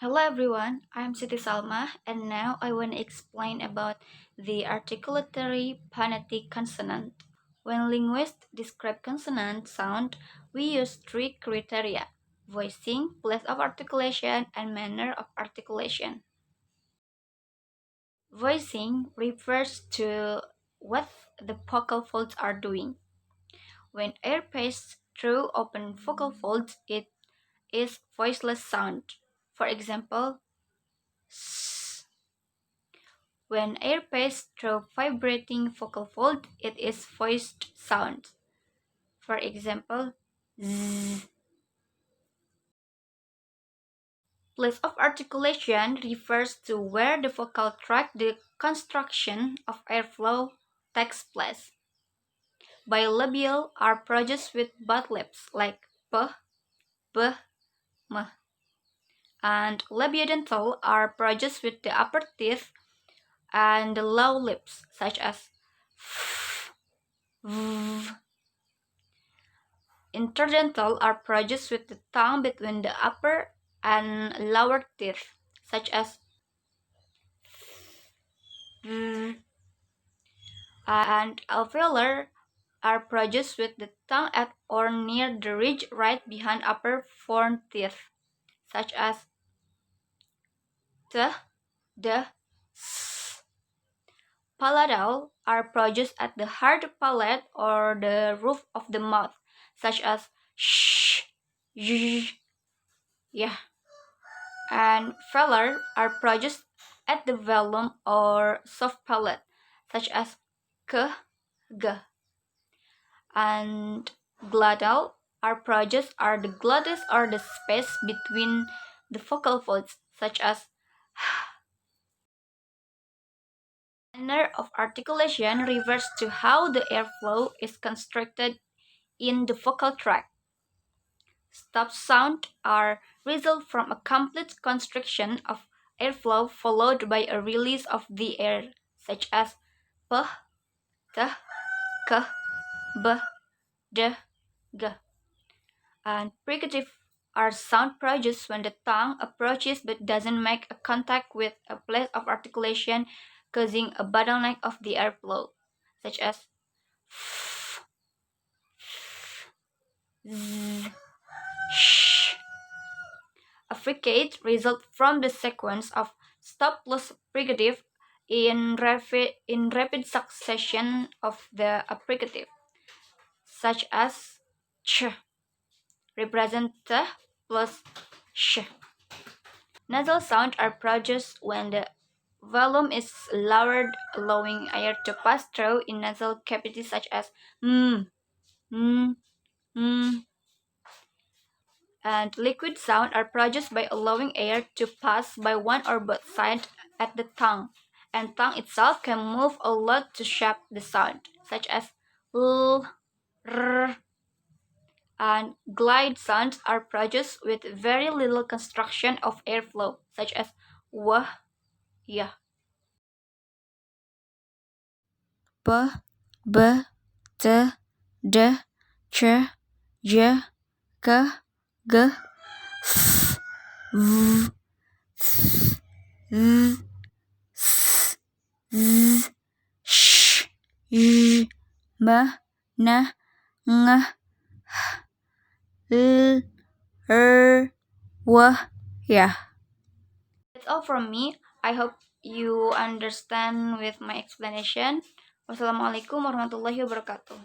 Hello everyone, I'm Siti Salmah and now I want to explain about the articulatory phonetic consonant. When linguists describe consonant sound, we use three criteria: voicing, place of articulation, and manner of articulation. Voicing refers to what the vocal folds are doing. When air passes through open vocal folds, it is voiceless sound. For example, s. When air passes through vibrating vocal fold, it is voiced sound. For example, z. Place of articulation refers to where the vocal tract, the construction of airflow, takes place. Bilabial are produced with both lips, like p, b, m. And labiodental are produced with the upper teeth and the lower lips, such as f, v. Interdental are produced with the tongue between the upper and lower teeth, such as r, and alveolar are produced with the tongue at or near the ridge right behind upper front teeth, such as t, d, s. Palatal are produced at the hard palate or the roof of the mouth, such as sh, j, yeah. And velar are produced at the velum or soft palate, such as k, g. And glottal are produced are the glottis or the space between the vocal folds, such as manner of articulation refers to how the airflow is constructed in the vocal tract. Stop sound are result from a complete constriction of airflow followed by a release of the air, such as p, t, k, b, d, g. And fricative are sound produced when the tongue approaches but doesn't make a contact with a place of articulation, causing a bottleneck of the airflow, such as f, z, sh. A fricate results from the sequence of stop plus fricative in rapid succession of the applicative, such as ch, represent t plus sh. Nasal sounds are produced when the volume is lowered, allowing air to pass through in nasal cavities, such as mm, mm, mm. And liquid sounds are produced by allowing air to pass by one or both sides at the tongue, and tongue itself can move a lot to shape the sound, such as l, r. And glide sounds are produced with very little construction of airflow, such as w, y. p, b, t, d, ch, j, k, g, f, v, z, s, z, sh, j, m, n, ng, l, r, w, yeah. That's all from me. I hope you understand with my explanation. Wassalamualaikum warahmatullahi wabarakatuh.